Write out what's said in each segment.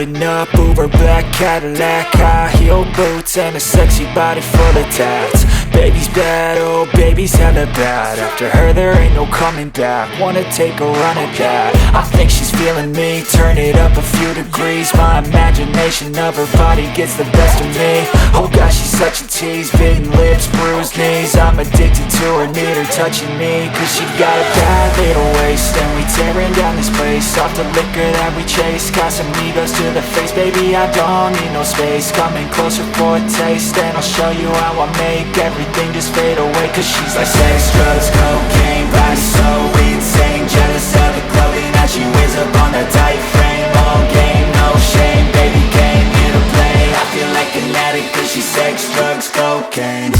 driving up Uber black Cadillac, high heel boots and a sexy body full of tats. Baby's bad, oh baby's hella bad. After her there ain't no coming back. Wanna take a run at that. I think she's feeling me, turn it up a few degrees. My imagination of her body gets the best of me. Oh gosh, she's such a tease, bitten lips, bruised knees. I'm addicted to her, need her touching me. Cause she got a bad little waist, and we tearing down this place. Off the liquor that we chase, got some egos to the face. Baby, I don't need no space. Coming closer for a taste, and I'll show you how I make everything just fade away. Cause she's like sex, drugs, cocaine, body so insane. Jealous of the clothing that she wears up on that tight frame. All game, no shame, baby came here to play. I feel like an addict cause she's sex, drugs, cocaine.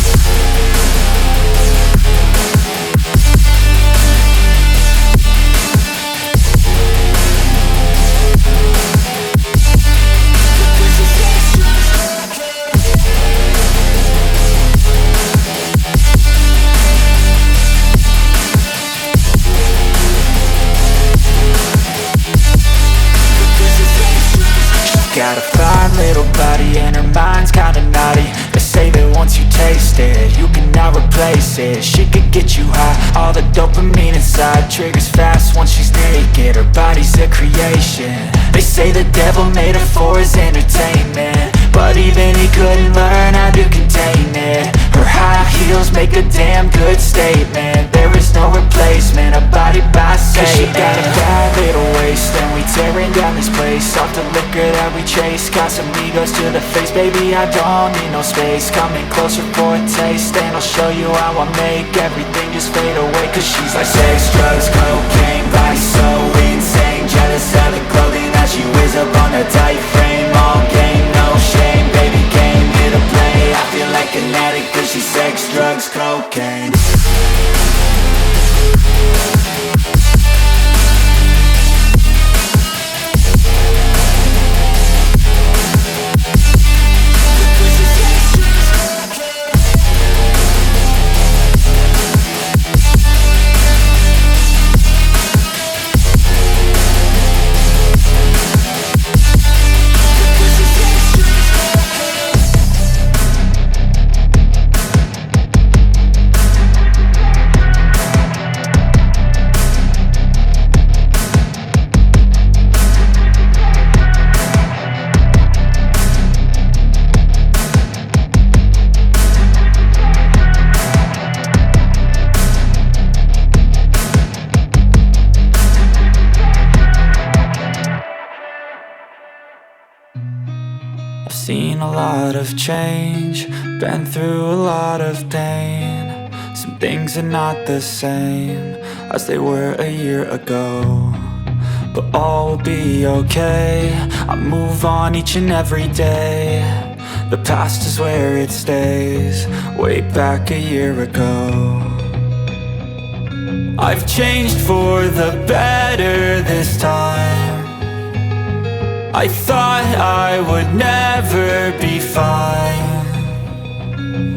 Got a fine little body and her mind's kinda naughty. They say that once you taste it, you cannot replace it. She could get you high, all the dopamine inside triggers fast once she's naked. Her body's a creation. They say the devil made her for his entertainment, but even he couldn't learn how to contain it. Her high heels make a damn good statement. There is no replacement, a body by Satan. Cause she got a bad little waist, and we tearing down this place. Off the liquor that we chase, got some egos to the face. Baby, I don't need no space. Coming closer for a taste, and I'll show you how I make everything just fade away. Cause she's like sex, drugs, cocaine, body so insane. Jealous of the clothing that she wears up on that tight frame. All game, no shame, baby came here to play. I feel like an addict cause she's sex, drugs, cocaine. Seen a lot of change, been through a lot of pain. Some things are not the same as they were a year ago, but all will be okay. I move on each and every day. The past is where it stays, way back a year ago. I've changed for the better this time. I thought I would never be fine.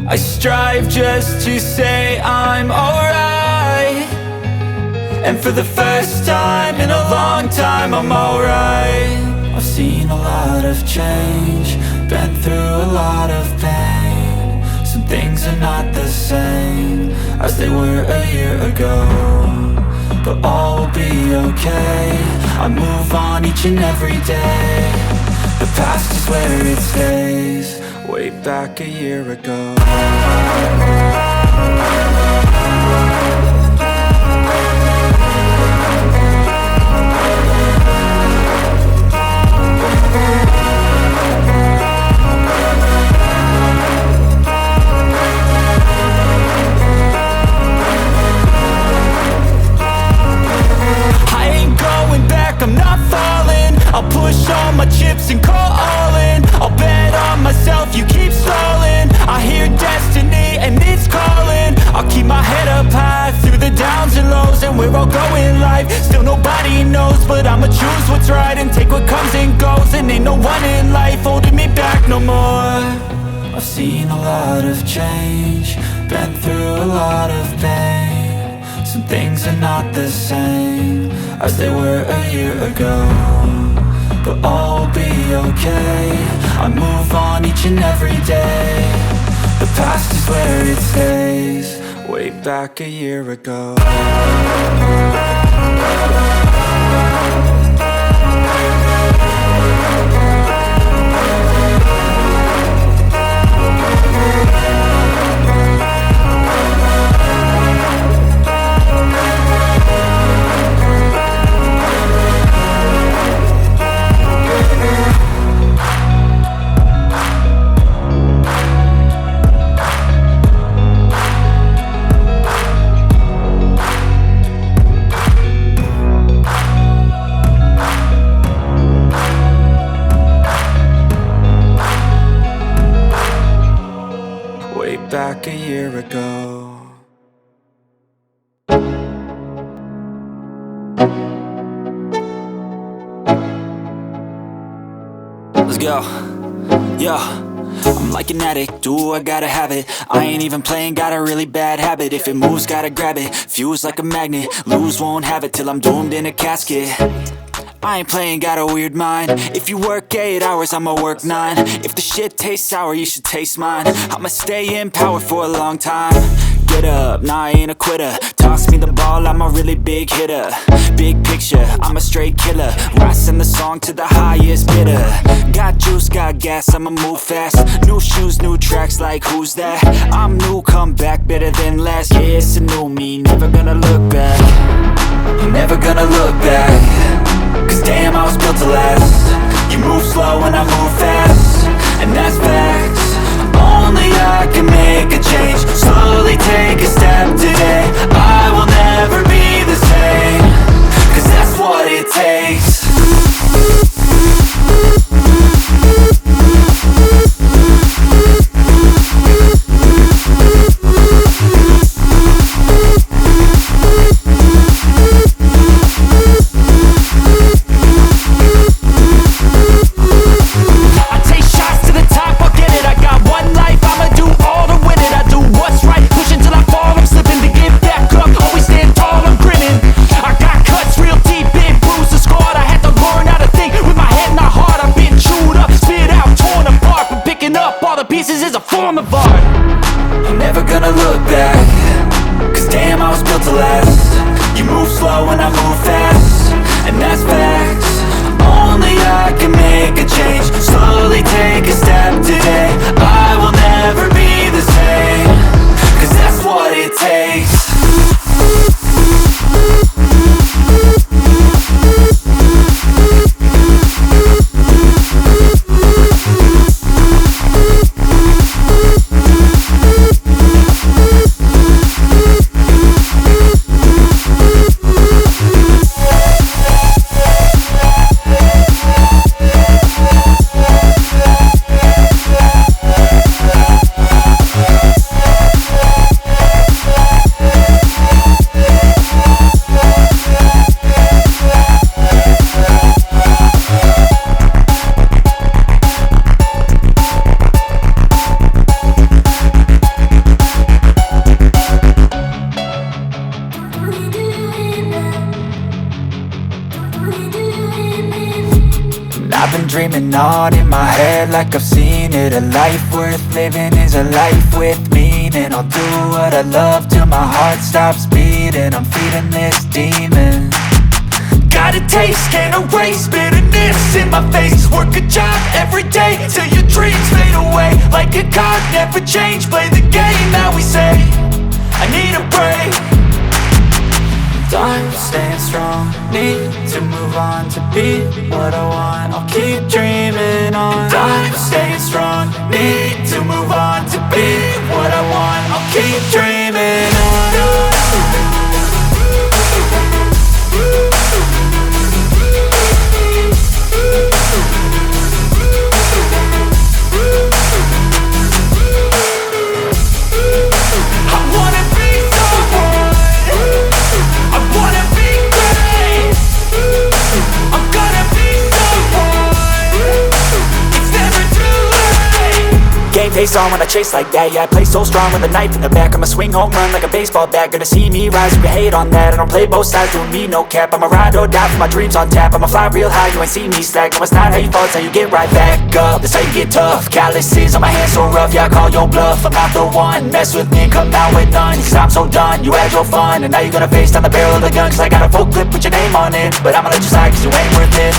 I strive just to say I'm alright, and for the first time in a long time I'm alright. I've seen a lot of change, been through a lot of pain. Some things are not the same as they were a year ago, but all will be okay. I move on each and every day. The past is where it stays, way back a year ago. I'm not falling, I'll push all my chips and call all in. I'll bet on myself, you keep stalling. I hear destiny and it's calling. I'll keep my head up high through the downs and lows, and we're all going live. Still nobody knows, but I'ma choose what's right and take what comes and goes. And ain't no one in life holding me back no more. I've seen a lot of change, been through a lot of pain. Some things are not the same as they were a year ago, but all will be okay. I move on each and every day. The past is where it stays. Way back a year ago. Back a year ago. Let's go. Yo, I'm like an addict, do I gotta have it. I ain't even playing, got a really bad habit. If it moves, gotta grab it, fuse like a magnet. Lose, won't have it till I'm doomed in a casket. I ain't playing, got a weird mind. If you work 8 hours, I'ma work 9. If the shit tastes sour, you should taste mine. I'ma stay in power for a long time. Get up, nah, I ain't a quitter. Toss me the ball, I'm a really big hitter. Big picture, I'm a straight killer. Rising the song to the highest bidder. Got juice, got gas, I'ma move fast. New shoes, new tracks, like who's that? I'm new, come back, better than last. Yeah, it's a new me, never gonna look back. Never gonna look back. Cause damn, I was built to last. You move slow and I move fast, and that's facts. Only I can make a change. Slowly take a step today. I will never be the same. Cause that's what it takes. Pieces is a form of art. I'm never gonna look back. Cause damn, I was built to last. You move slow and I move fast, and that's facts. Only I can make a change. Slowly take a step today. I will never be the same. Cause that's what it takes. I've been dreaming on in my head like I've seen it. A life worth living is a life with meaning. I'll do what I love till my heart stops beating. I'm feeding this demon. Got a taste, can't erase bitterness in my face. Work a job every day till your dreams fade away. Like a card, never change, play the game that we say. I need a break. I'm staying strong, need to move on to be what I want. I'll keep dreaming on. I'm staying strong, need to move on to be what I want. I'll keep dreaming on. game face on when I chase like that. Yeah, I play so strong with a knife in the back. I'ma swing home run like a baseball bat. Gonna see me rise, you can hate on that. I don't play both sides, doing me no cap. I'ma ride or die for my dreams on tap. I'ma fly real high, you ain't see me slack. No, it's not how you fall, it's how you get right back up. That's how you get tough. Calluses on my hands so rough, yeah, I call your bluff. I'm not the one, mess with me and come out with none. Cause I'm so done, you had your fun. And now you're gonna face down the barrel of the gun. Cause I got a full clip, put your name on it. But I'ma let you slide cause you ain't worth it.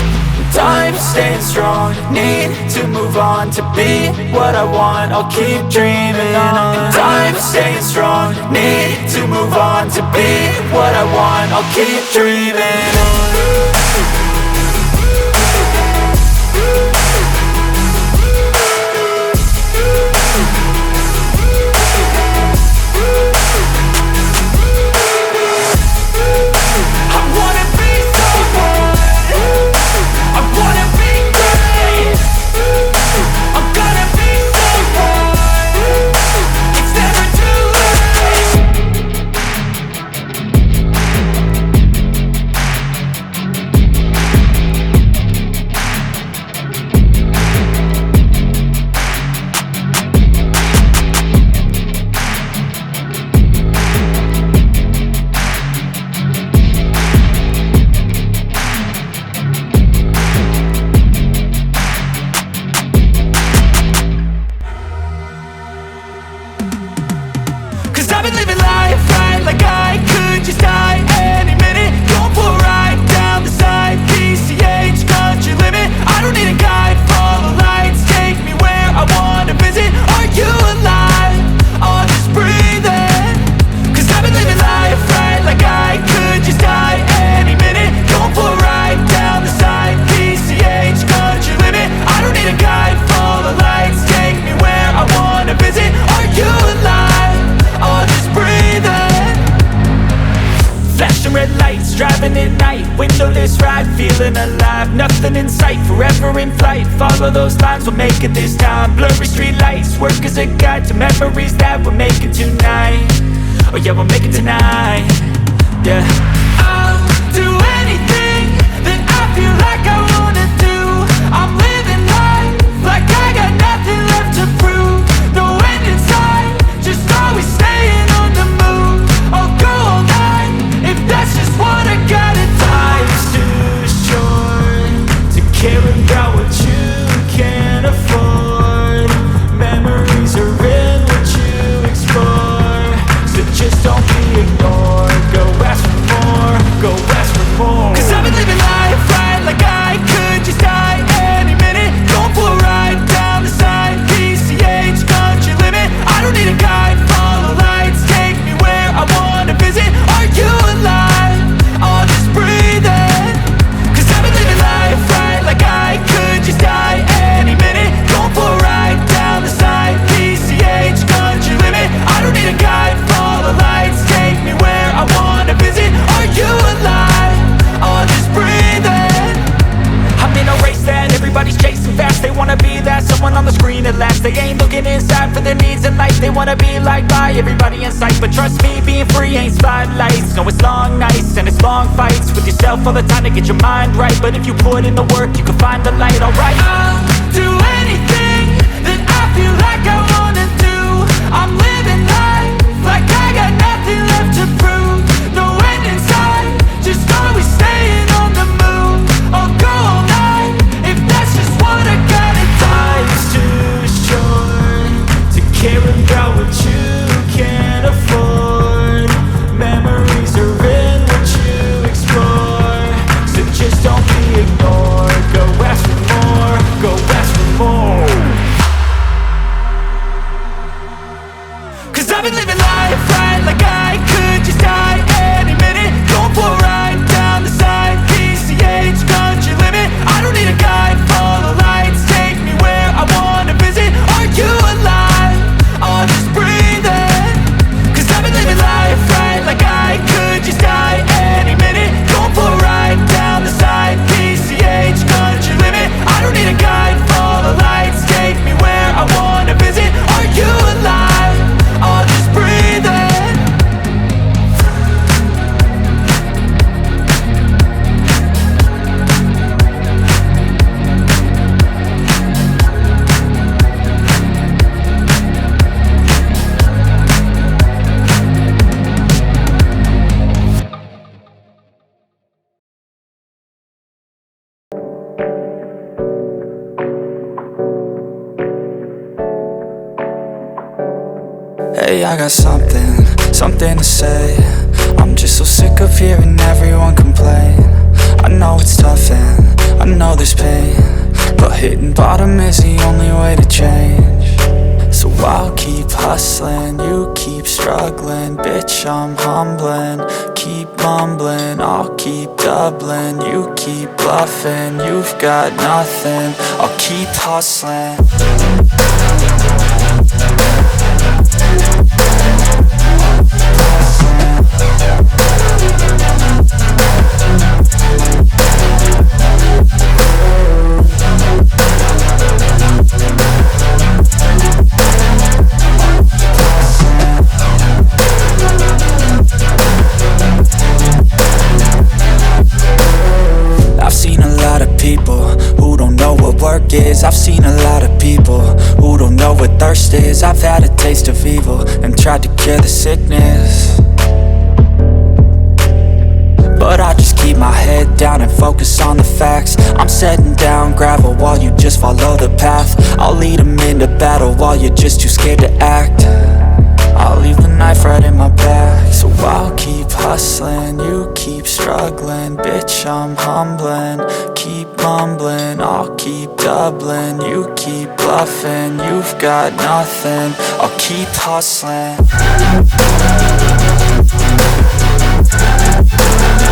Time staying strong, need to move on. To be what I want, I'll keep dreaming on. Time staying strong, need to move on. To be what I want, I'll keep dreaming on. I've been living life right like I could just die any minute. Going for a ride down the side, PCH, country limit. I don't need a guide, follow lights, take me where I wanna visit. Are you alive? Or just breathing? Cause I've been living life right like I could just die any minute. Going for a ride down the side, PCH, country limit. I don't need a guide, follow lights, take me where I wanna visit. Are you alive? Or just breathing? Flashing red lights, driving at night, windowless ride, feeling alive. Nothing in sight, forever in flight. Follow those lines, we'll make it this time. Blurry street lights, work as a guide to memories that we're making tonight. Oh yeah, we'll make it tonight. Yeah, I'll do anything that I feel like I wanna do. I'm living life like I got nothing left to prove. No end in sight, just always staying on the move. I'll go all night if that's just what I gotta do. Life's too short to care about what you can't afford. Memories are in what you explore. So just don't be ignored. Go ask for more, go ask for more. Cause I've been living life right like I could just die any minute. Going for a ride down the side, PCH, country limit. I don't need a guide, follow lights, take me where I wanna visit. Are you alive? Or just breathing? Cause I've been living life right like I could just die any minute. Going for a ride down the side, PCH, country limit. I don't need a guide, follow lights, take me where I wanna visit. Are you alive? Or just breathing? I'm in a race that everybody's chasing fast. They wanna be that someone on the screen at last. They ain't looking inside for their needs in life. They wanna be liked by everybody in sight. But trust me, being free ain't spotlights. No, it's long nights and it's long fights with yourself all the time to get your mind right. But if you put in the work, you can find the light, alright. I'll do anything that I feel like I wanna do. I'm living life like I got nothing left to prove. No end in sight, just always staying on the move. I'll go all night if that's just what I gotta do. Life's too short to care about what you can't afford. Memories are in what you explore. So just don't be ignored. Go ask for more, go ask for more. Cause I've been living life right like I could just die any minute. Going for a ride down the side, PCH, country limit. I don't need a guide, follow lights, take me where I wanna visit. Are you alive? Or just breathing? Cause I've been living life right like I could just die any minute. Going for a ride down the side, PCH, country limit. I don't need a guide, follow lights, Hey, I got something to say. I'm just so sick of hearing everyone complain. I know it's tough and I know there's pain, but hitting bottom is the only way to change. So I'll keep hustling, you keep struggling. Bitch, I'm humbling, keep mumbling. I'll keep doubling, you keep bluffing. You've got nothing, I'll keep hustling. I've seen a lot of people who don't know what work is. I've seen a lot of people who don't know what thirst is. I've had a taste of evil and tried to cure the sickness, but I just keep my head down and focus on the facts. I'm setting down gravel while you just follow the path. I'll lead them into battle while you're just too scared to act. I'll leave the knife right in my back. So I'll keep hustling, you keep struggling. Bitch, I'm humbling, keep mumbling. I'll keep doubling, you keep bluffing. You've got nothing, I'll keep hustling.